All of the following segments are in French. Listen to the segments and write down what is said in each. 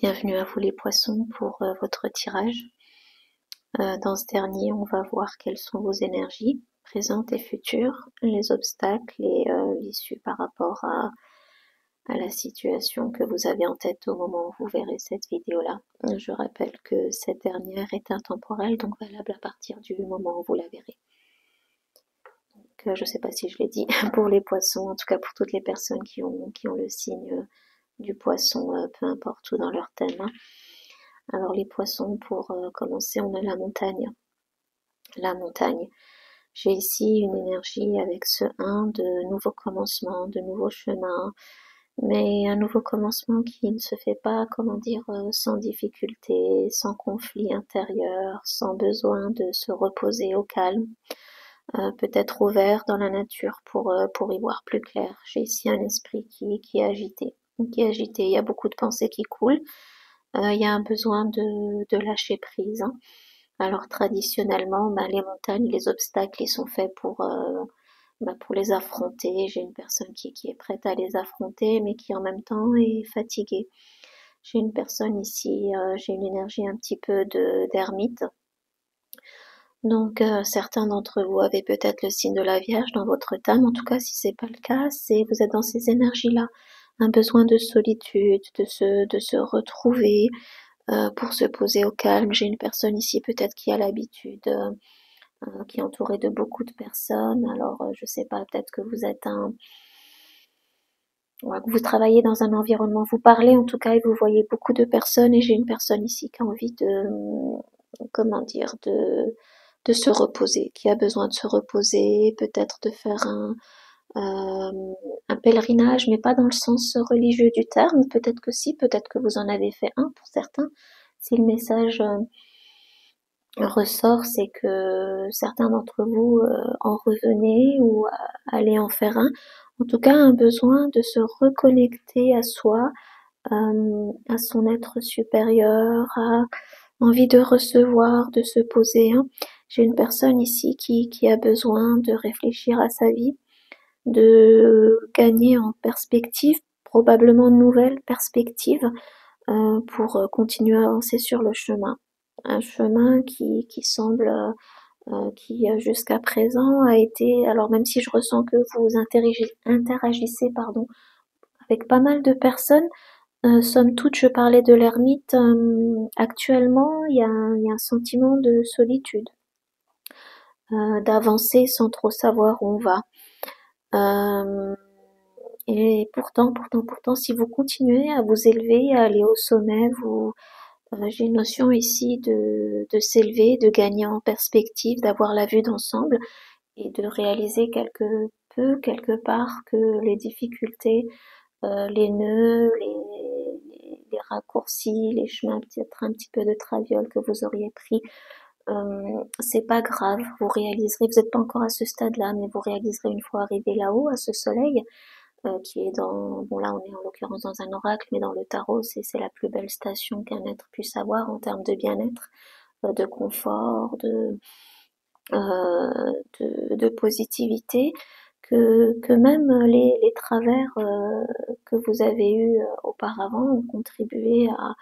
Bienvenue à vous les poissons pour votre tirage. Dans ce dernier, on va voir quelles sont vos énergies présentes et futures, les obstacles et l'issue par rapport à la situation que vous avez en tête au moment où vous verrez cette vidéo-là. Je rappelle que cette dernière est intemporelle, donc valable à partir du moment où vous la verrez. Donc, je ne sais pas si je l'ai dit pour les poissons, en tout cas pour toutes les personnes qui ont le signe du poisson, peu importe où dans leur thème. Hein. Alors les poissons, pour commencer, on a la montagne. La montagne. J'ai ici une énergie avec ce 1 de nouveau commencement, de nouveau chemin, mais un nouveau commencement qui ne se fait pas, comment dire, sans difficulté, sans conflit intérieur, sans besoin de se reposer au calme, peut-être ouvert dans la nature pour y voir plus clair. J'ai ici un esprit qui est agité, il y a beaucoup de pensées qui coulent. Il y a un besoin de lâcher prise. Hein. Alors traditionnellement, les montagnes, les obstacles, ils sont faits pour les affronter. J'ai une personne qui est prête à les affronter, mais qui en même temps est fatiguée. J'ai une personne ici, j'ai une énergie un petit peu d'ermite. Donc certains d'entre vous avez peut-être le signe de la Vierge dans votre thème. En tout cas, si c'est pas le cas, c'est vous êtes dans ces énergies-là. Un besoin de solitude, de se retrouver, pour se poser au calme. J'ai une personne ici peut-être qui a l'habitude, qui est entourée de beaucoup de personnes. Alors je sais pas, peut-être que vous êtes vous travaillez dans un environnement, vous parlez en tout cas et vous voyez beaucoup de personnes. Et j'ai une personne ici qui a envie comment dire, de se reposer, qui a besoin de se reposer, peut-être de faire un pèlerinage, mais pas dans le sens religieux du terme. Peut-être que si, peut-être que vous en avez fait un pour certains. Si le message ressort, c'est que certains d'entre vous en revenaient ou allaient en faire un. En tout cas, un besoin de se reconnecter à soi, à son être supérieur, à envie de recevoir, de se poser. Hein. J'ai une personne ici qui a besoin de réfléchir à sa vie, de gagner en perspective, probablement de nouvelles perspectives pour continuer à avancer sur le chemin. Un chemin qui semble, qui jusqu'à présent a été, alors même si je ressens que vous interagissez pardon, avec pas mal de personnes, somme toute je parlais de l'ermite, actuellement il y a un sentiment de solitude, d'avancer sans trop savoir où on va. Et pourtant, si vous continuez à vous élever, à aller au sommet, j'ai une notion ici de s'élever, de gagner en perspective, d'avoir la vue d'ensemble et de réaliser quelque part que les difficultés, les nœuds, les raccourcis, les chemins peut-être un petit peu de traviole que vous auriez pris, c'est pas grave, vous réaliserez, vous n'êtes pas encore à ce stade-là, mais vous réaliserez une fois arrivé là-haut, à ce soleil, qui est bon là on est en l'occurrence dans un oracle, mais dans le tarot c'est la plus belle station qu'un être puisse avoir en termes de bien-être, de confort, de positivité, que même les travers que vous avez eus auparavant ont contribué à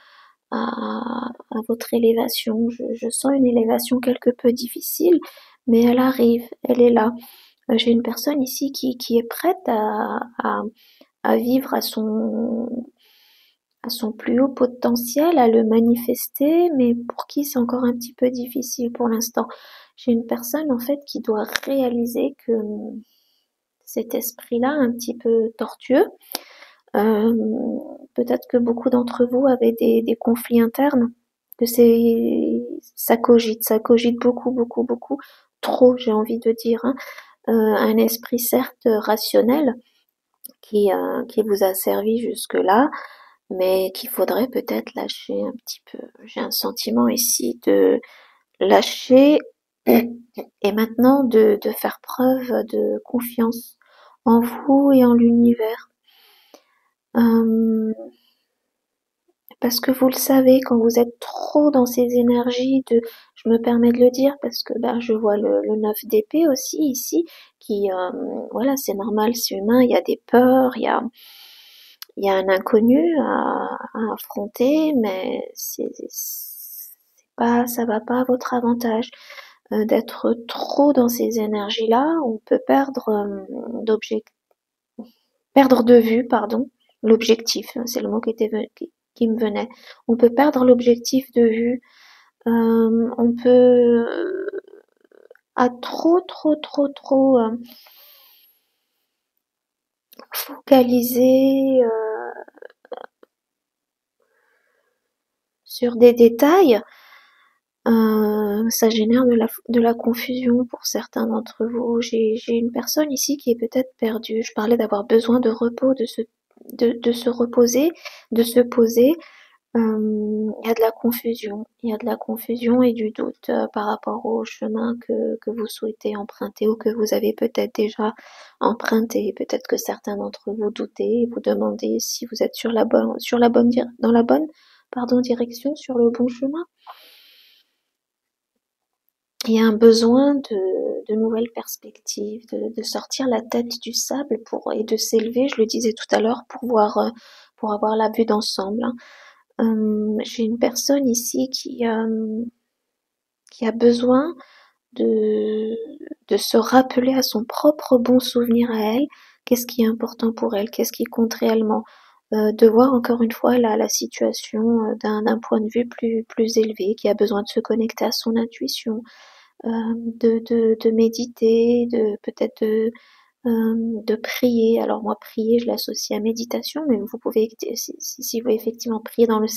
votre élévation. Je sens une élévation quelque peu difficile, mais elle arrive, elle est là. J'ai une personne ici qui est prête à vivre à son plus haut potentiel, à le manifester, mais pour qui c'est encore un petit peu difficile pour l'instant. J'ai une personne en fait qui doit réaliser que cet esprit-là, un petit peu tortueux, euh, peut-être que beaucoup d'entre vous avaient des conflits internes, que ça cogite beaucoup, trop, j'ai envie de dire, hein. Un esprit certes rationnel qui vous a servi jusque-là, mais qu'il faudrait peut-être lâcher un petit peu. J'ai un sentiment ici de lâcher et maintenant de faire preuve de confiance en vous et en l'univers. Parce que vous le savez, quand vous êtes trop dans ces énergies je me permets de le dire parce que je vois le 9 d'épée aussi ici, qui voilà, c'est normal, c'est humain, il y a des peurs, il y a un inconnu à affronter, mais ça va pas à votre avantage. D'être trop dans ces énergies-là, on peut perdre de vue, pardon, l'objectif. C'est le mot qui me venait. On peut perdre l'objectif de vue. On peut à trop focaliser sur des détails. Ça génère de la confusion pour certains d'entre vous. J'ai une personne ici qui est peut-être perdue. Je parlais d'avoir besoin de repos, de se reposer, de se poser. Il y a de la confusion. Il y a de la confusion et du doute par rapport au chemin que vous souhaitez emprunter ou que vous avez peut-être déjà emprunté. Peut-être que certains d'entre vous doutez et vous demandez si vous êtes dans la bonne, pardon, direction, sur le bon chemin. Il y a un besoin de nouvelles perspectives, de sortir la tête du sable et de s'élever, je le disais tout à l'heure, pour avoir la vue d'ensemble, hein. J'ai une personne ici qui a besoin de, de se rappeler à son propre bon souvenir à elle, qu'est-ce qui est important pour elle, qu'est-ce qui compte réellement, de voir encore une fois la situation d'un point de vue plus élevé, qui a besoin de se connecter à son intuition, de méditer, peut-être de prier. Alors moi, prier, je l'associe à méditation, mais vous pouvez, si vous effectivement prier dans le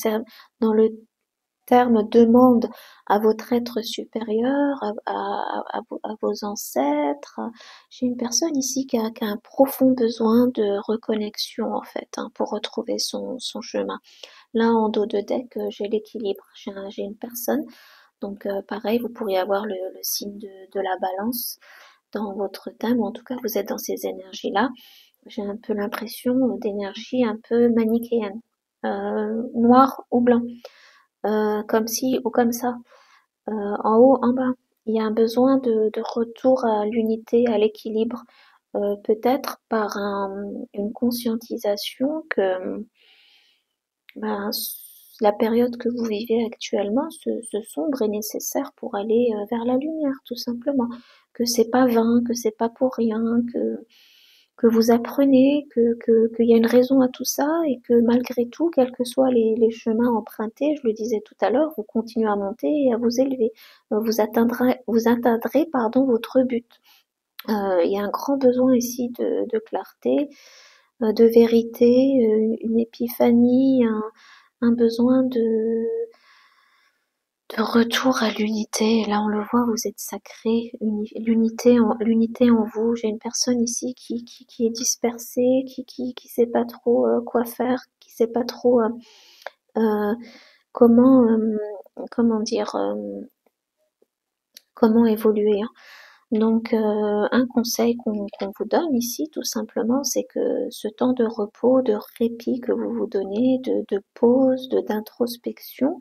terme demande à votre être supérieur, à vos ancêtres. J'ai une personne ici qui a un profond besoin de reconnexion en fait, hein, pour retrouver son chemin. Là, en dos de deck, j'ai l'équilibre. J'ai une personne. Donc pareil, vous pourriez avoir le signe de la balance dans votre thème, ou en tout cas vous êtes dans ces énergies-là. J'ai un peu l'impression d'énergie un peu manichéenne, noir ou blanc, comme ci ou comme ça, en haut, en bas. Il y a un besoin de retour à l'unité, à l'équilibre, peut-être par une conscientisation que ben, la période que vous vivez actuellement, ce sombre est nécessaire pour aller vers la lumière, tout simplement. Que c'est pas vain, que c'est pas pour rien, que vous apprenez, qu'il y a une raison à tout ça et que malgré tout, quels que soient les chemins empruntés, je le disais tout à l'heure, vous continuez à monter et à vous élever. Vous atteindrez, pardon, votre but. Il y a un grand besoin ici de clarté, de vérité, une épiphanie, un besoin de retour à l'unité. Là, on le voit, vous êtes sacré, l'unité en vous. J'ai une personne ici qui est dispersée, qui sait pas trop quoi faire, qui sait pas trop euh, comment, comment dire, comment évoluer, hein. Donc, un conseil qu'on vous donne ici, tout simplement, c'est que ce temps de repos, de répit que vous vous donnez, de pause, d'introspection,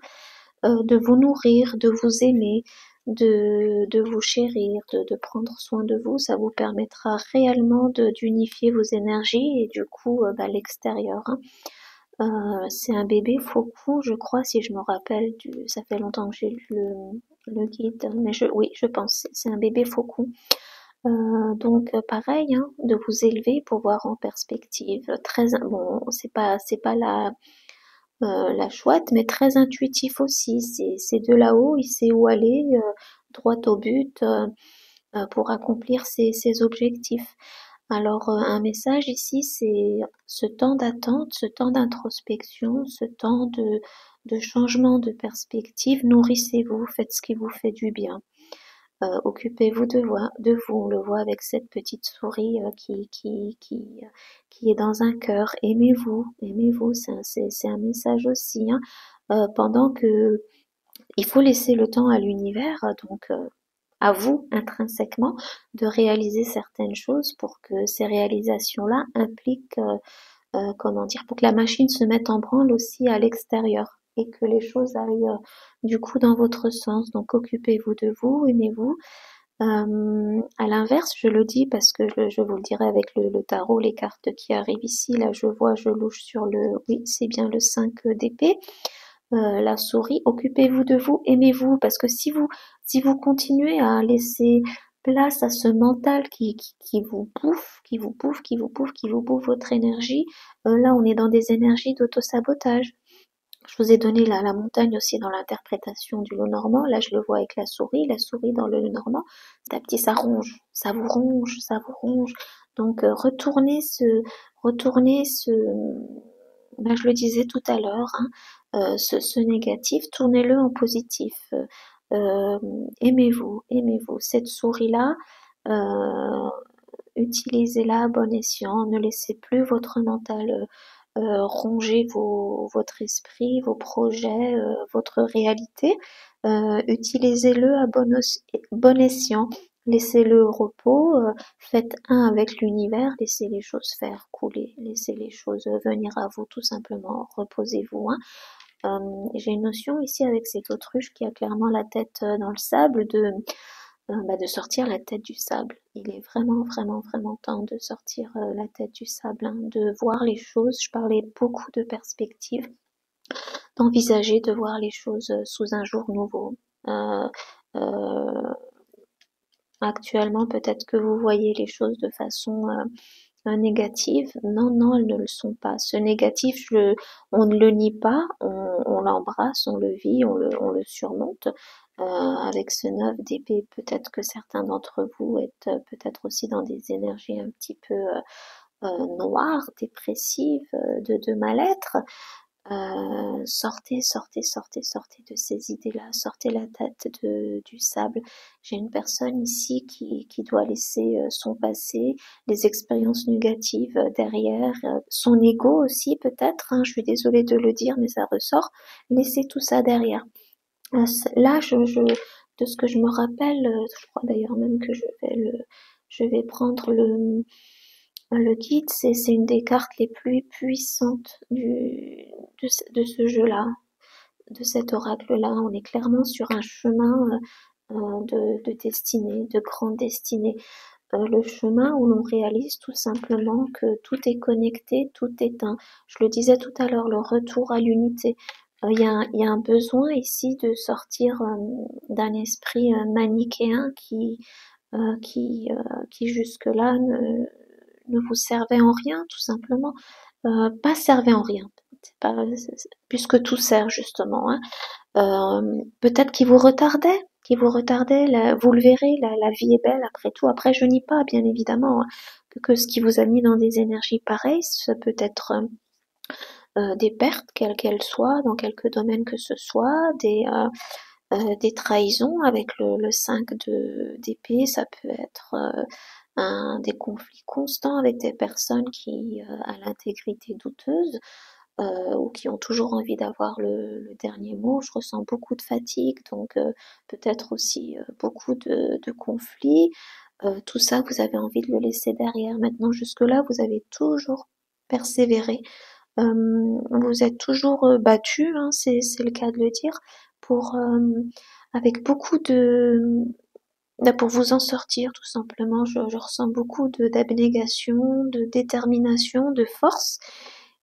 de vous nourrir, de vous aimer, de vous chérir, de prendre soin de vous, ça vous permettra réellement d'unifier vos énergies et du coup, l'extérieur, hein. C'est un bébé faucon, je crois, si je me rappelle ça fait longtemps que j'ai lu le guide, mais oui, je pense, c'est un bébé faucon. Donc pareil, hein, de vous élever pour voir en perspective. Bon, c'est pas la chouette, mais très intuitif aussi. C'est de là-haut, il sait où aller, droit au but, pour accomplir ses objectifs. Alors un message ici, c'est ce temps d'attente, ce temps d'introspection, ce temps de changement de perspective. Nourrissez-vous, faites ce qui vous fait du bien. Occupez-vous de vous. On le voit avec cette petite souris qui est dans un cœur. Aimez-vous, aimez-vous. C'est un message aussi, hein. Pendant que il faut laisser le temps à l'univers, donc à vous intrinsèquement, de réaliser certaines choses pour que ces réalisations-là impliquent, comment dire, pour que la machine se mette en branle aussi à l'extérieur et que les choses aillent du coup dans votre sens. Donc occupez-vous de vous, aimez-vous, À l'inverse, je le dis parce que je vous le dirai avec le tarot, les cartes qui arrivent ici, là je louche sur oui, c'est bien le 5 d'épée, la souris. Occupez-vous de vous, aimez-vous, parce que si vous continuez à laisser place à ce mental qui vous bouffe, qui vous bouffe, qui vous bouffe, qui vous bouffe votre énergie, là on est dans des énergies d'auto-sabotage. Je vous ai donné la montagne aussi dans l'interprétation du Lenormand. Là, je le vois avec la souris dans le Lenormand. Petit à petit, ça ronge, ça vous ronge, ça vous ronge. Donc, retournez ce, ben, je le disais tout à l'heure, hein, ce négatif, tournez-le en positif. Euh, aimez-vous, aimez-vous. Cette souris-là, utilisez-la à bon escient. Ne laissez plus votre mental ronger votre esprit, vos projets, votre réalité. Utilisez-le à bon escient. Laissez-le au repos, faites un avec l'univers, laissez les choses faire couler, laissez les choses venir à vous tout simplement, reposez-vous. Hein. J'ai une notion ici avec cette autruche qui a clairement la tête dans le sable de sortir la tête du sable. Il est vraiment, vraiment, vraiment temps de sortir la tête du sable, hein, de voir les choses. Je parlais beaucoup de perspectives, d'envisager de voir les choses sous un jour nouveau. Euh, euh, Actuellement, peut-être que vous voyez les choses de façon négative. Non, non, elles ne le sont pas. Ce négatif, on ne le nie pas, on l'embrasse, on le vit, on le surmonte. Avec ce 9 d'épée, peut-être que certains d'entre vous êtes peut-être aussi dans des énergies un petit peu noires, dépressives, de mal-être. Sortez, sortez, sortez, sortez de ces idées-là, sortez la tête du sable. J'ai une personne ici qui doit laisser son passé, les expériences négatives derrière, son ego aussi peut-être, hein, je suis désolée de le dire, mais ça ressort. Laissez tout ça derrière. Là, de ce que je me rappelle, je crois d'ailleurs même que je vais prendre le guide, c'est une des cartes les plus puissantes de ce jeu-là, de cet oracle-là. On est clairement sur un chemin de destinée, de grande destinée. Le chemin où l'on réalise tout simplement que tout est connecté, tout est un. Je le disais tout à l'heure, le retour à l'unité. Il y a un besoin ici de sortir d'un esprit manichéen qui jusque-là ne vous servait en rien, tout simplement. Pas servait en rien, pas, puisque tout sert justement. Hein. Peut-être qui vous retardait, vous le verrez, la vie est belle après tout. Après, je nie pas, bien évidemment, hein, que ce qui vous a mis dans des énergies pareilles, ça peut être des pertes, quelles qu'elles soient, dans quelque domaine que ce soit, des trahisons avec le 5 d'épée, ça peut être des conflits constants avec des personnes qui à l'intégrité douteuse ou qui ont toujours envie d'avoir le dernier mot. Je ressens beaucoup de fatigue, donc peut-être aussi beaucoup de conflits. Tout ça, vous avez envie de le laisser derrière. Maintenant, jusque-là, vous avez toujours persévéré. Vous êtes toujours battu, hein, c'est le cas de le dire, pour avec beaucoup pour vous en sortir tout simplement. Je ressens beaucoup d'abnégation, de détermination, de force.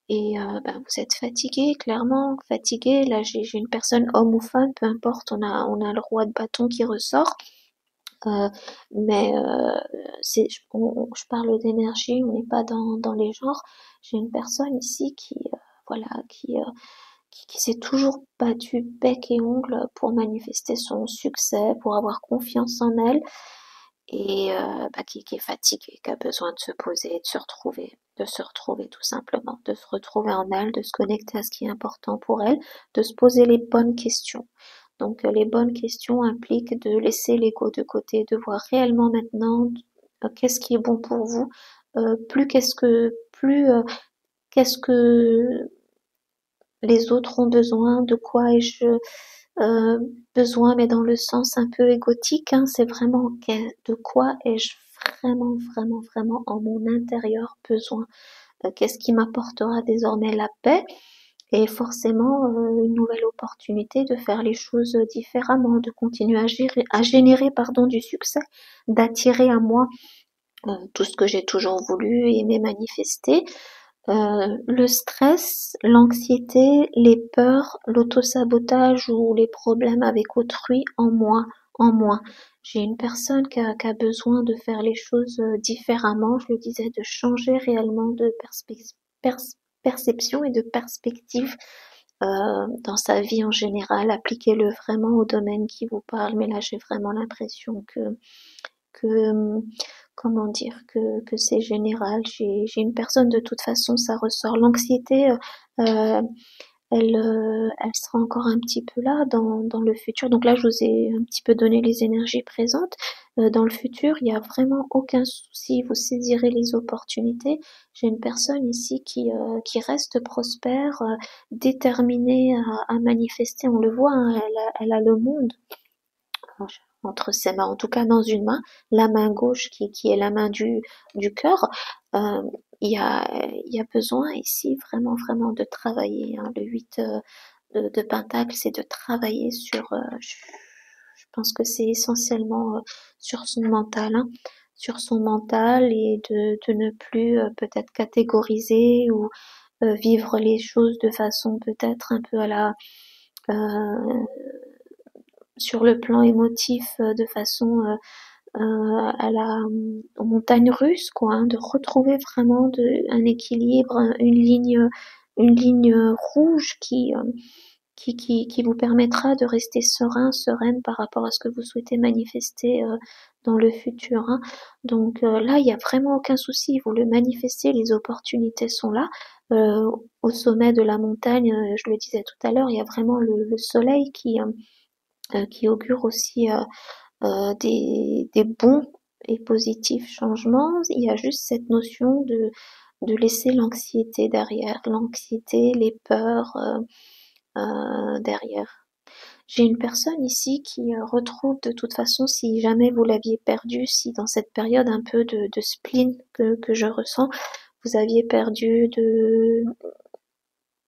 Et vous êtes fatigué, clairement fatigué. Là, j'ai une personne, homme ou femme, peu importe, on a le roi de bâton qui ressort. Euh, mais je parle d'énergie, on n'est pas dans les genres. J'ai une personne ici voilà, qui s'est toujours battue bec et ongle pour manifester son succès, pour avoir confiance en elle, et qui est fatiguée, qui a besoin de se poser, de se retrouver tout simplement, de se retrouver en elle, de se connecter à ce qui est important pour elle, de se poser les bonnes questions. Donc les bonnes questions impliquent de laisser l'ego de côté, de voir réellement maintenant qu'est-ce qui est bon pour vous, qu'est-ce que les autres ont besoin, de quoi ai-je besoin, mais dans le sens un peu égotique, hein, c'est vraiment de quoi ai-je vraiment, vraiment, vraiment en mon intérieur besoin. Qu'est-ce qui m'apportera désormais la paix et forcément une nouvelle opportunité de faire les choses différemment, de continuer à générer pardon, du succès, d'attirer à moi tout ce que j'ai toujours voulu et aimé manifester. Le stress, l'anxiété, les peurs, l'autosabotage ou les problèmes avec autrui en moi, en moi. J'ai une personne qui a besoin de faire les choses différemment, je le disais, de changer réellement de perception et de perspective dans sa vie en général. Appliquez-le vraiment au domaine qui vous parle, mais là j'ai vraiment l'impression que comment dire que c'est général. J'ai une personne de toute façon, ça ressort. L'anxiété, elle sera encore un petit peu là dans le futur. Donc là, je vous ai un petit peu donné les énergies présentes. Dans le futur, il n'y a vraiment aucun souci. Vous saisirez les opportunités. J'ai une personne ici qui reste prospère, déterminée à manifester. On le voit, hein, elle a le monde entre ses mains, en tout cas dans une main, la main gauche qui est la main du cœur. Euh, il y a besoin ici vraiment de travailler, hein. Le 8 de Pentacle, c'est de travailler sur, je pense que c'est essentiellement sur son mental, hein, sur son mental et de ne plus peut-être catégoriser ou vivre les choses de façon peut-être un peu à la sur le plan émotif de façon à la montagne russe, quoi, hein, de retrouver vraiment un équilibre, une ligne rouge qui vous permettra de rester serein, sereine par rapport à ce que vous souhaitez manifester dans le futur, hein. Donc là, il n'y a vraiment aucun souci, vous le manifestez, les opportunités sont là. Au sommet de la montagne, je le disais tout à l'heure, il y a vraiment le soleil qui augure aussi des bons et positifs changements. Il y a juste cette notion de laisser l'anxiété derrière, l'anxiété, les peurs derrière. J'ai une personne ici qui retrouve de toute façon, si jamais vous l'aviez perdu, si dans cette période un peu de spleen que je ressens, vous aviez perdu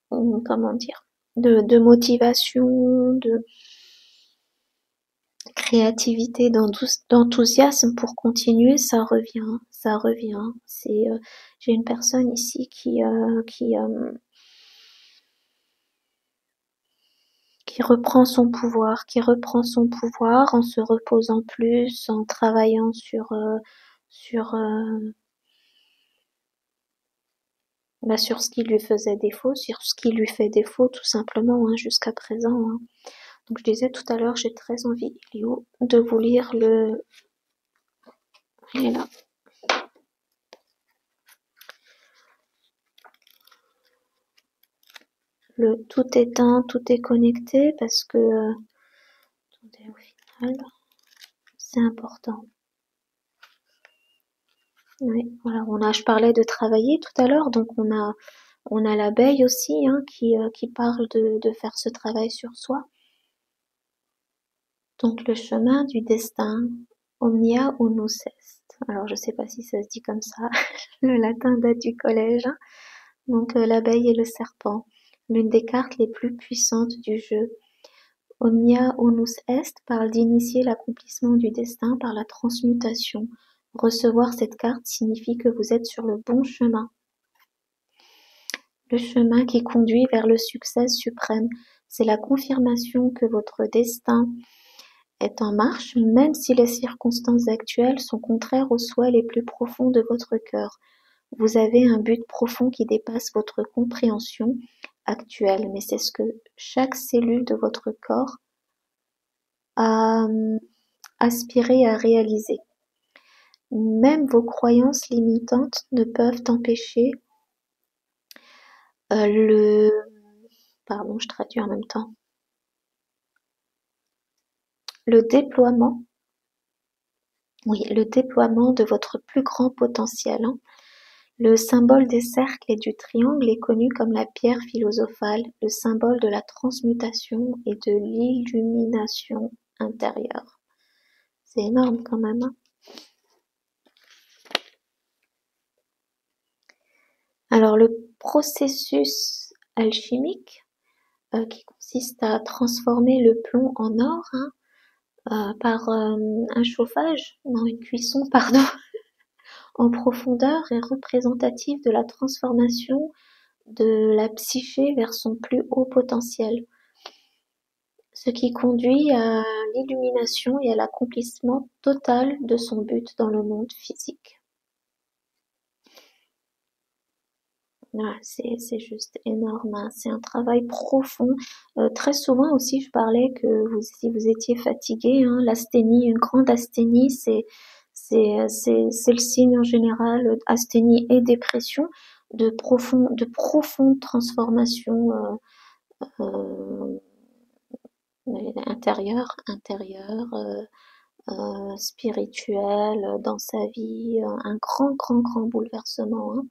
comment dire, de motivation, de créativité, d'enthousiasme pour continuer, ça revient, ça revient. C'est, j'ai une personne ici qui reprend qui reprend son pouvoir en se reposant plus, en travaillant sur, sur ce qui lui faisait défaut, sur ce qui lui fait défaut tout simplement, hein, jusqu'à présent, hein. Donc je disais tout à l'heure, j'ai très envie, Léo, de vous lire il est là, le tout éteint, tout est connecté parce que attendez, au final, c'est important. Oui, voilà, je parlais de travailler tout à l'heure, donc on a l'abeille aussi, hein, qui parle de faire ce travail sur soi. Donc le chemin du destin, omnia unus est. Alors je sais pas si ça se dit comme ça, le latin date du collège, hein. Donc l'abeille et le serpent, l'une des cartes les plus puissantes du jeu. Omnia unus est parle d'initier l'accomplissement du destin par la transmutation. Recevoir cette carte signifie que vous êtes sur le bon chemin. Le chemin qui conduit vers le succès suprême, c'est la confirmation que votre destin est en marche, même si les circonstances actuelles sont contraires aux souhaits les plus profonds de votre cœur. Vous avez un but profond qui dépasse votre compréhension actuelle, mais c'est ce que chaque cellule de votre corps a aspiré à réaliser. Même vos croyances limitantes ne peuvent empêcher le... Pardon, je traduis en même temps. Le déploiement, oui, le déploiement de votre plus grand potentiel, hein. Le symbole des cercles et du triangle est connu comme la pierre philosophale, le symbole de la transmutation et de l'illumination intérieure. C'est énorme quand même, hein. Alors le processus alchimique qui consiste à transformer le plomb en or par un chauffage, non une cuisson, pardon, en profondeur est représentative de la transformation de la psyché vers son plus haut potentiel, ce qui conduit à l'illumination et à l'accomplissement total de son but dans le monde physique. Ouais, c'est juste énorme, hein. C'est un travail profond. Très souvent aussi, je parlais que si vous étiez fatigué, hein, l'asthénie, une grande asthénie, c'est le signe en général, asthénie et dépression, de profonde transformation intérieure, spirituelle dans sa vie, un grand bouleversement, hein.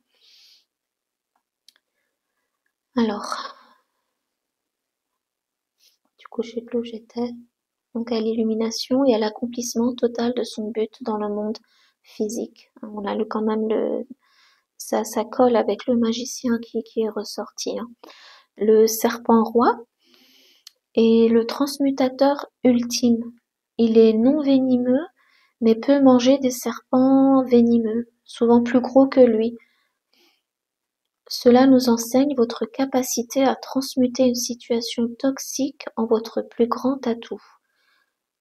Alors, du coup, je sais plus où j'étais. Donc à l'illumination et à l'accomplissement total de son but dans le monde physique. On a quand même ça colle avec le magicien qui est ressorti, hein. Le serpent roi est le transmutateur ultime. Il est non venimeux, mais peut manger des serpents venimeux, souvent plus gros que lui. Cela nous enseigne votre capacité à transmuter une situation toxique en votre plus grand atout.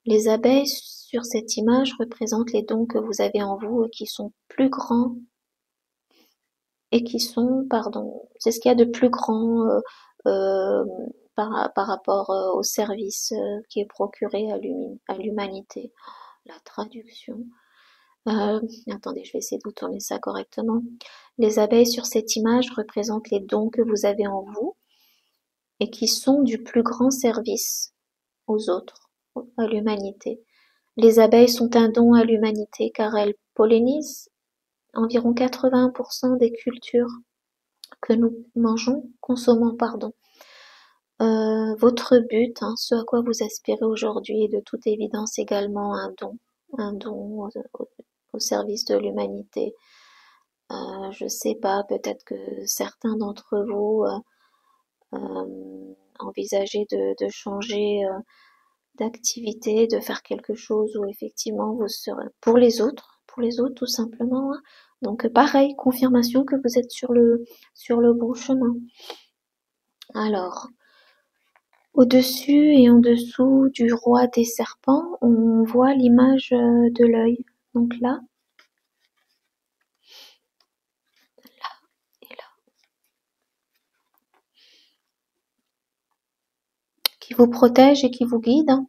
Les abeilles sur cette image représentent les dons que vous avez en vous et qui sont plus grands et qui sont, pardon, c'est ce qu'il y a de plus grand euh, par rapport au service qui est procuré à l'humanité. La traduction. Attendez, je vais essayer de vous tourner ça correctement. Les abeilles sur cette image représentent les dons que vous avez en vous et qui sont du plus grand service aux autres, à l'humanité. Les abeilles sont un don à l'humanité car elles pollinisent environ 80% des cultures que nous consommons, pardon. Votre but, hein, ce à quoi vous aspirez aujourd'hui est de toute évidence également un don au service de l'humanité. Je sais pas, peut-être que certains d'entre vous envisagez de changer d'activité, de faire quelque chose où effectivement vous serez pour les autres tout simplement, hein. Donc pareil, confirmation que vous êtes sur le bon chemin. Alors, au-dessus et en dessous du roi des serpents, on voit l'image de l'œil. Donc là et là, qui vous protège et qui vous guide, hein.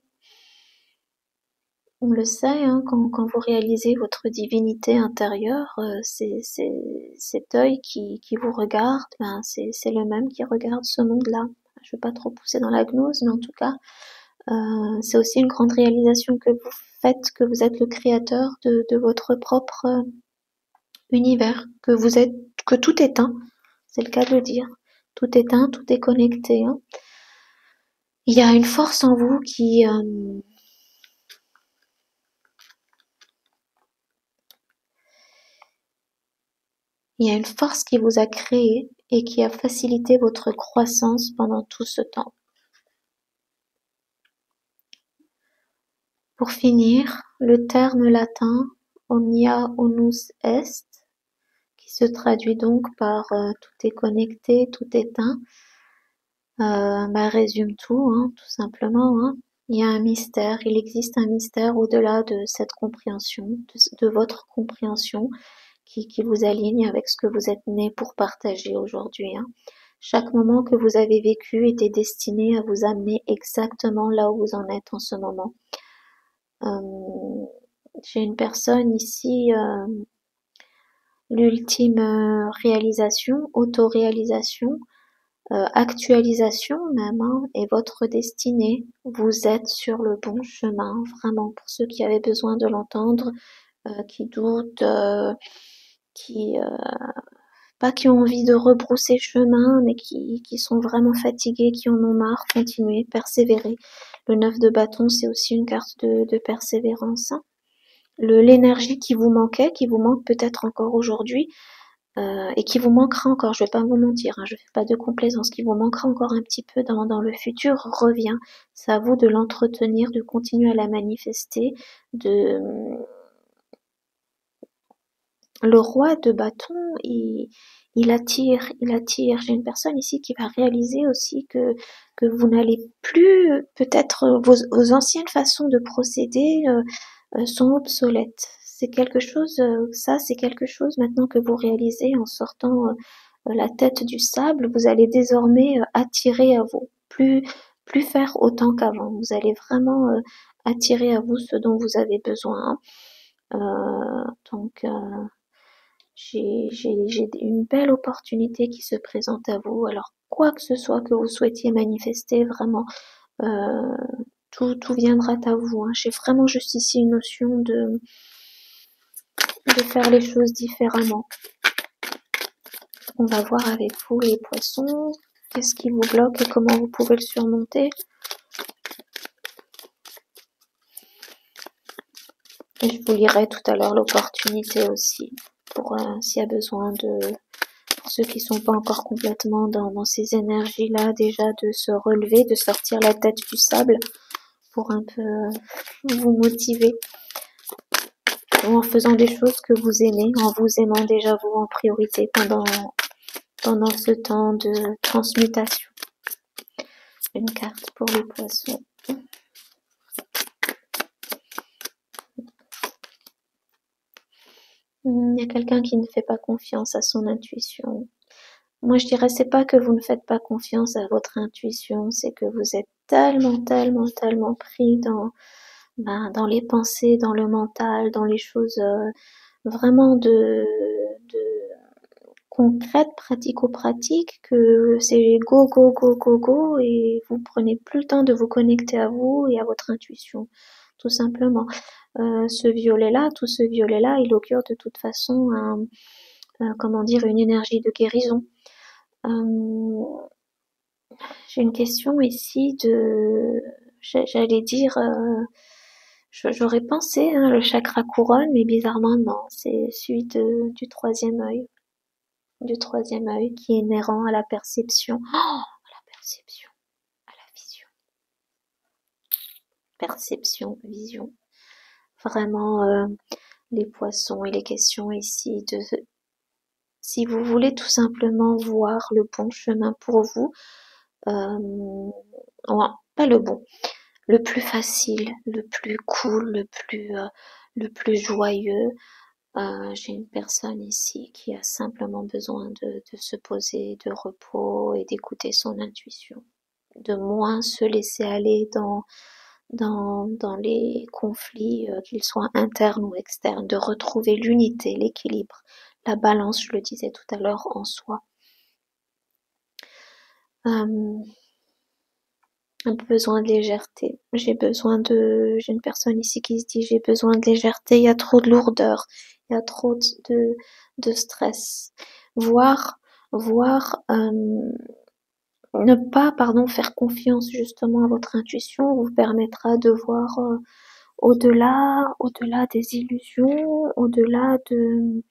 On le sait, hein, quand vous réalisez votre divinité intérieure, cet œil qui vous regarde, ben c'est le même qui regarde ce monde-là. Je vais pas trop pousser dans la gnose, mais en tout cas, c'est aussi une grande réalisation que vous faites, que vous êtes le créateur de votre propre univers, que tout est un, c'est le cas de le dire. Tout est un, tout est connecté, hein. Il y a une force en vous il y a une force qui vous a créé et qui a facilité votre croissance pendant tout ce temps. Pour finir, le terme latin omnia onus est, qui se traduit donc par tout est connecté, tout est un, résume tout, hein, tout simplement, hein. Il y a un mystère, il existe un mystère au-delà de cette compréhension, de votre compréhension qui vous aligne avec ce que vous êtes né pour partager aujourd'hui, hein. Chaque moment que vous avez vécu était destiné à vous amener exactement là où vous en êtes en ce moment. J'ai une personne ici, l'ultime réalisation, autoréalisation, actualisation même, hein, est votre destinée. Vous êtes sur le bon chemin, vraiment, pour ceux qui avaient besoin de l'entendre, qui doutent, pas qui ont envie de rebrousser chemin, mais qui sont vraiment fatigués, qui en ont marre, continuez, persévérer. Le 9 de bâton, c'est aussi une carte de persévérance, hein. L'énergie qui vous manquait, qui vous manque peut-être encore aujourd'hui, et qui vous manquera encore, je vais pas vous mentir, hein, je fais pas de complaisance, qui vous manquera encore un petit peu dans le futur, revient. C'est à vous de l'entretenir, de continuer à la manifester, de le roi de bâton, il attire, il attire. J'ai une personne ici qui va réaliser aussi que vous n'allez plus, peut-être vos anciennes façons de procéder sont obsolètes. C'est quelque chose, ça c'est quelque chose maintenant que vous réalisez en sortant la tête du sable, vous allez désormais attirer à vous, plus faire autant qu'avant. Vous allez vraiment attirer à vous ce dont vous avez besoin. Donc j'ai une belle opportunité qui se présente à vous. Alors, quoi que ce soit que vous souhaitiez manifester, vraiment, euh, tout viendra à vous. Hein. J'ai vraiment juste ici une notion de faire les choses différemment. On va voir avec vous les poissons, qu'est-ce qui vous bloque et comment vous pouvez le surmonter. Et je vous lirai tout à l'heure l'opportunité aussi, pour s'il y a besoin de, pour ceux qui sont pas encore complètement dans ces énergies-là, déjà de se relever, de sortir la tête du sable pour un peu vous motiver en faisant des choses que vous aimez, en vous aimant déjà vous en priorité pendant ce temps de transmutation. Une carte pour les poissons. Il y a quelqu'un qui ne fait pas confiance à son intuition. Moi, je dirais, c'est pas que vous ne faites pas confiance à votre intuition, c'est que vous êtes tellement pris dans les pensées, dans le mental, dans les choses vraiment de concrètes, pratico-pratiques, que c'est go et vous prenez plus le temps de vous connecter à vous et à votre intuition, tout simplement. Tout ce violet-là, il augure de toute façon comment dire, une énergie de guérison. J'ai une question ici j'allais dire, j'aurais pensé hein, le chakra couronne, mais bizarrement non, c'est celui du troisième œil qui est inhérent à la perception, à la perception, à la vision, perception, vision. Vraiment, les poissons et les questions ici de si vous voulez tout simplement voir le bon chemin pour vous, euh, pas le bon, le plus facile, le plus cool, le plus joyeux. J'ai une personne ici qui a simplement besoin de se poser, de repos et d'écouter son intuition, de moins se laisser aller dans les conflits, qu'ils soient internes ou externes, de retrouver l'unité, l'équilibre, la balance, je le disais tout à l'heure, en soi. Un besoin de légèreté. J'ai une personne ici qui se dit j'ai besoin de légèreté, il y a trop de lourdeur, il y a trop de stress. Voir, ne pas, pardon, faire confiance justement à votre intuition vous permettra de voir au-delà des illusions, au-delà de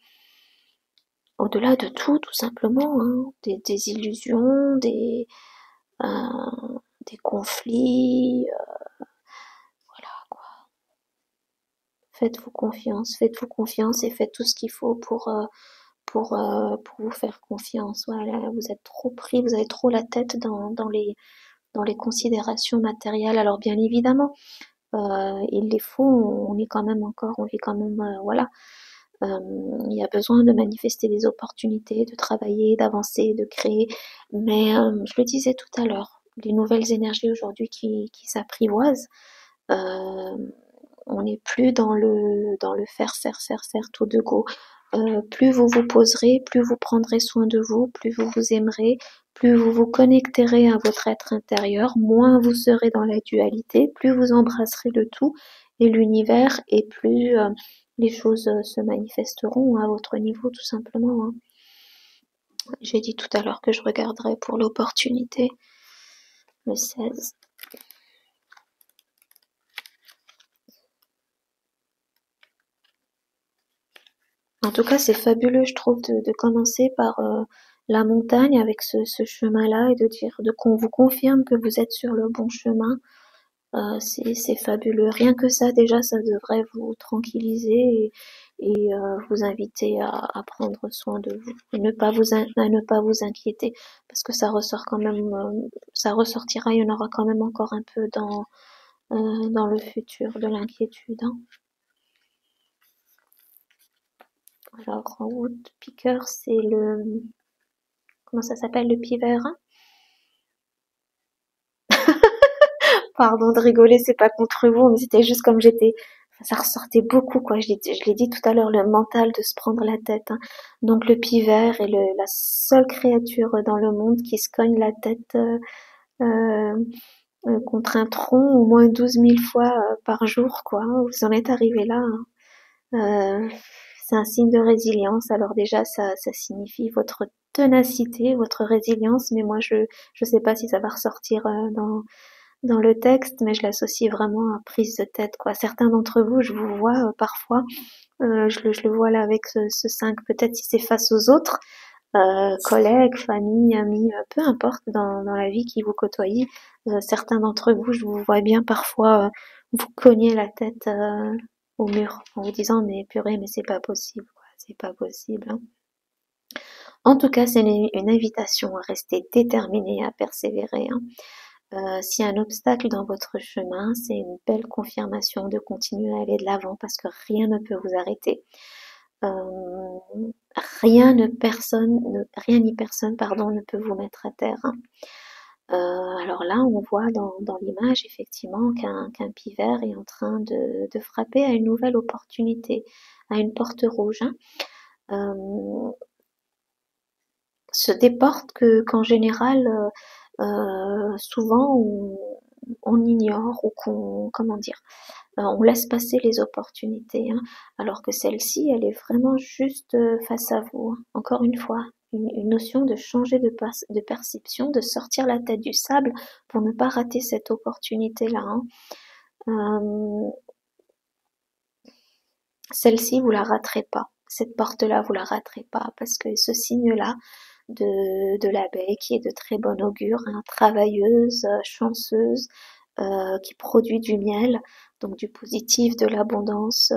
tout simplement, hein, des illusions, des conflits, voilà quoi. Faites-vous confiance et faites tout ce qu'il faut pour vous faire confiance. Voilà, vous êtes trop pris, vous avez trop la tête dans les considérations matérielles. Alors bien évidemment, il les faut, on vit quand même, voilà. Il y a besoin de manifester des opportunités, de travailler, d'avancer, de créer. Mais je le disais tout à l'heure, les nouvelles énergies aujourd'hui qui s'apprivoisent, euh, on n'est plus dans le faire tout de go. Plus vous vous poserez, plus vous prendrez soin de vous, plus vous vous aimerez, plus vous vous connecterez à votre être intérieur, moins vous serez dans la dualité, plus vous embrasserez le tout et l'univers et plus les choses se manifesteront à votre niveau tout simplement. Hein. J'ai dit tout à l'heure que je regarderais pour l'opportunité, le 16. En tout cas, c'est fabuleux, je trouve, de commencer par la montagne avec ce chemin-là et de dire, de qu'on vous confirme que vous êtes sur le bon chemin. C'est fabuleux. Rien que ça, déjà, ça devrait vous tranquilliser et vous inviter à prendre soin de vous et à ne pas vous inquiéter parce que ça ressort quand même, ça ressortira, il y en aura quand même encore un peu dans le futur de l'inquiétude, hein. Alors, Woodpecker, c'est comment ça s'appelle, le pivert, hein. Pardon de rigoler, c'est pas contre vous, mais c'était juste comme j'étais, ça ressortait beaucoup, quoi. Je l'ai dit tout à l'heure, le mental de se prendre la tête, hein. Donc le pivert est la seule créature dans le monde qui se cogne la tête euh, contre un tronc au moins 12 000 fois par jour, quoi. Vous en êtes arrivé là, hein. C'est un signe de résilience. Alors déjà, ça signifie votre ténacité, votre résilience, mais moi je sais pas si ça va ressortir dans le texte, mais je l'associe vraiment à prise de tête, quoi. Certains d'entre vous, je vous vois parfois, je le vois là avec ce 5, peut-être si c'est face aux autres, collègues, famille, amis, peu importe dans la vie qui vous côtoyez, certains d'entre vous, je vous vois bien parfois vous cogner la tête au mur en vous disant mais purée, mais c'est pas possible, quoi, c'est pas possible, hein. En tout cas, c'est une invitation à rester déterminé, à persévérer, hein. S'il y a un obstacle dans votre chemin, c'est une belle confirmation de continuer à aller de l'avant parce que rien ne peut vous arrêter. Euh, rien ni personne, pardon, ne peut vous mettre à terre, hein. Alors là, on voit dans l'image effectivement qu'un pivert est en train de frapper à une nouvelle opportunité, à une porte rouge, hein. Euh, des portes qu'en général, souvent on ignore ou comment dire, on laisse passer les opportunités, hein, alors que celle-ci, elle est vraiment juste face à vous, hein. Encore une fois, une notion de changer de perception, de sortir la tête du sable pour ne pas rater cette opportunité-là, hein. Euh, Celle-ci, vous la raterez pas. Cette porte-là, vous la raterez pas parce que ce signe-là de l'abeille qui est de très bon augure, hein, travailleuse, chanceuse, qui produit du miel, donc du positif, de l'abondance,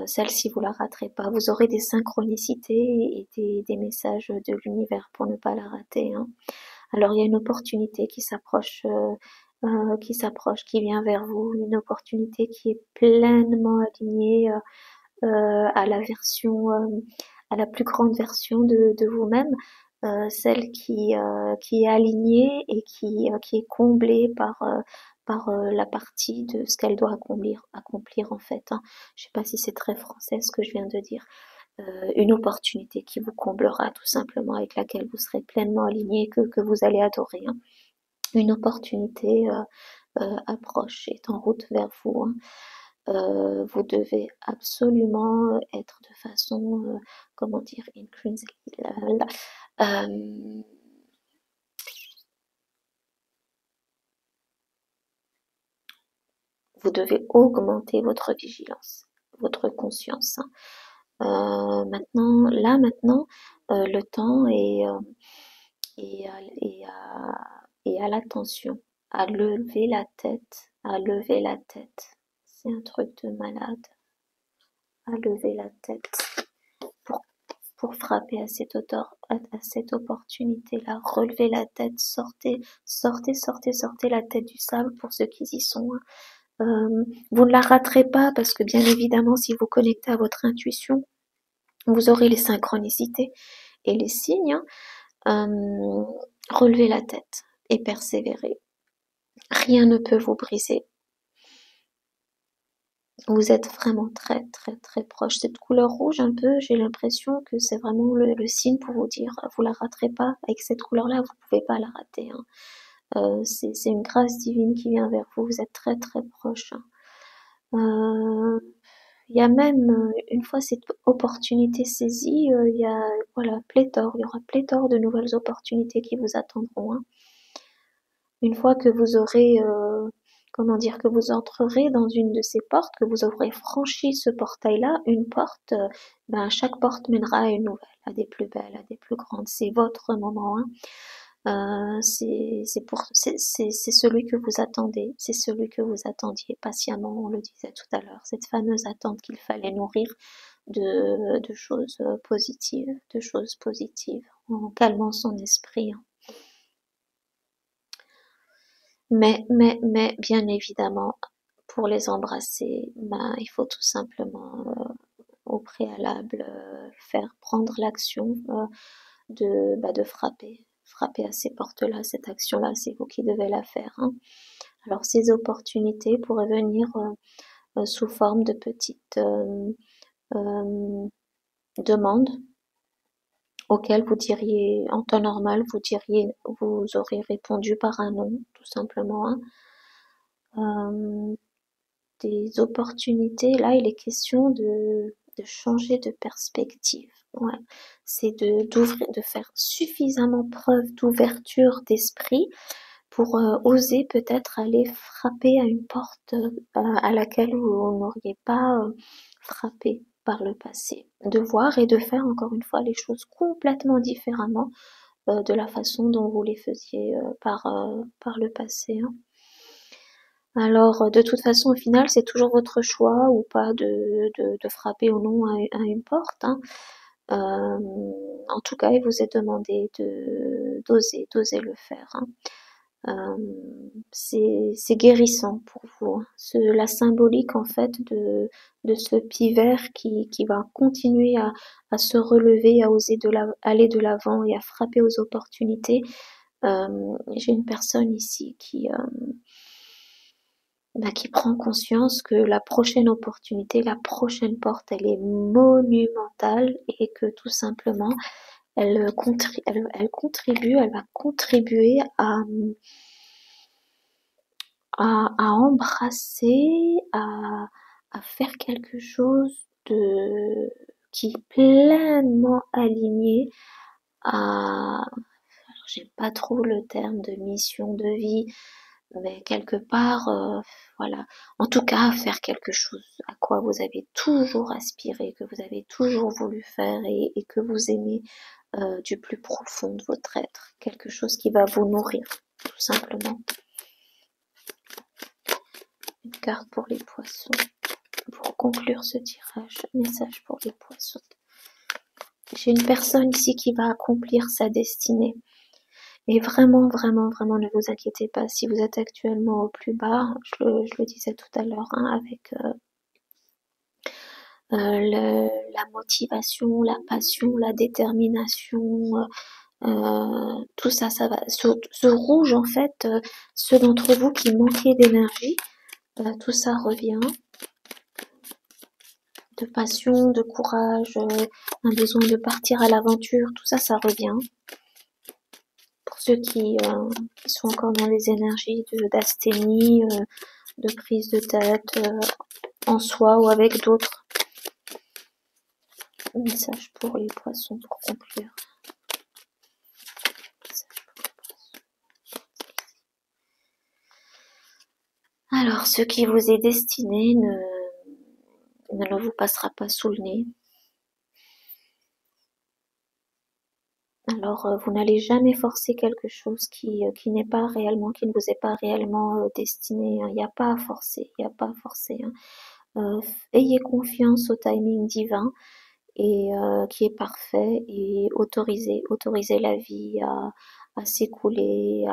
celle-ci vous la raterez pas. Vous aurez des synchronicités et des messages de l'univers pour ne pas la rater, hein. Alors il y a une opportunité qui vient vers vous, une opportunité qui est pleinement alignée à la version, à la plus grande version de vous-même, celle qui est alignée et qui est comblée par la partie de ce qu'elle doit accomplir en fait, hein. Je sais pas si c'est très français ce que je viens de dire. Une opportunité qui vous comblera tout simplement, avec laquelle vous serez pleinement aligné, que vous allez adorer, hein. Une opportunité approche, est en route vers vous, hein. Vous devez absolument être de façon, comment dire, intrinsically, vous devez augmenter votre vigilance, votre conscience, hein. Maintenant, le temps est à l'attention, à lever la tête, à lever la tête. C'est un truc de malade, à lever la tête pour, pour frapper à cette opportunité-là. Relevez la tête, sortez la tête du sable pour ceux qui y sont, hein. Vous ne la raterez pas parce que bien évidemment, si vous connectez à votre intuition, vous aurez les synchronicités et les signes, hein. Relevez la tête et persévérez. Rien ne peut vous briser. Vous êtes vraiment très très très proche. Cette couleur rouge un peu, j'ai l'impression que c'est vraiment le signe pour vous dire, vous la raterez pas. Avec cette couleur-là, vous pouvez pas la rater, hein. C'est une grâce divine qui vient vers vous. Vous êtes très très proche, hein. Il y a même, une fois cette opportunité saisie, il y a, voilà, il y aura pléthore de nouvelles opportunités qui vous attendront, hein. Une fois que vous aurez comment dire, que vous entrerez dans une de ces portes, que vous aurez franchi ce portail-là, une porte, chaque porte mènera à une nouvelle, à des plus belles, à des plus grandes. C'est votre moment, hein. C'est celui que vous attendez, c'est celui que vous attendiez patiemment, on le disait tout à l'heure, cette fameuse attente qu'il fallait nourrir de choses positives, en calmant son esprit, hein. Mais, bien évidemment, pour les embrasser, il faut tout simplement, au préalable, faire prendre l'action de frapper à ces portes-là, cette action-là, c'est vous qui devez la faire, hein. Alors ces opportunités pourraient venir sous forme de petites demandes auxquelles vous diriez, en temps normal, vous aurez répondu par un non, tout simplement, hein. Des opportunités, là il est question de changer de perspective. Ouais. C'est de faire suffisamment preuve d'ouverture d'esprit pour oser peut-être aller frapper à une porte à laquelle vous n'auriez pas frappé par le passé. De voir et de faire encore une fois les choses complètement différemment de la façon dont vous les faisiez par le passé, hein. Alors, de toute façon, au final, c'est toujours votre choix ou pas de frapper ou non à une porte, hein. En tout cas, il vous est demandé d'oser le faire, hein. C'est guérissant pour vous, hein. La symbolique en fait de ce pivert qui va continuer à se relever, à oser aller de l'avant et à frapper aux opportunités. J'ai une personne ici qui prend conscience que la prochaine opportunité, la prochaine porte, elle est monumentale et que tout simplement, elle va contribuer à embrasser, à faire quelque chose qui est pleinement aligné à, alors j'aime pas trop le terme de mission de vie, mais quelque part, voilà. En tout cas, faire quelque chose à quoi vous avez toujours aspiré, que vous avez toujours voulu faire et que vous aimez du plus profond de votre être. Quelque chose qui va vous nourrir, tout simplement. Une carte pour les poissons. Pour conclure ce tirage, message pour les poissons. J'ai une personne ici qui va accomplir sa destinée. Et vraiment, vraiment, vraiment, ne vous inquiétez pas si vous êtes actuellement au plus bas. Je le disais tout à l'heure, hein, avec la motivation, la passion, la détermination, tout ça, ça va. Ce rouge, en fait, ceux d'entre vous qui manquaient d'énergie, tout ça revient. De passion, de courage, un besoin de partir à l'aventure, tout ça, ça revient. Pour ceux qui sont encore dans les énergies d'asthénie, de prise de tête, en soi ou avec d'autres. Un message pour les poissons pour conclure. Alors, ce qui vous est destiné ne vous passera pas sous le nez. Alors, vous n'allez jamais forcer quelque chose qui n'est pas réellement, qui ne vous est pas réellement destiné, hein. Il n'y a pas à forcer, il n'y a pas à forcer, hein. Ayez confiance au timing divin et qui est parfait et autorisez la vie à s'écouler,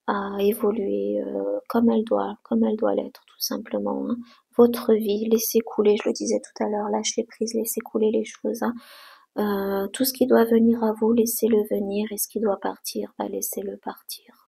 à évoluer comme elle doit l'être tout simplement, hein. Votre vie, laissez couler, je le disais tout à l'heure, lâchez prise, laissez couler les choses, hein. Tout ce qui doit venir à vous, laissez-le venir et ce qui doit partir, laissez-le partir.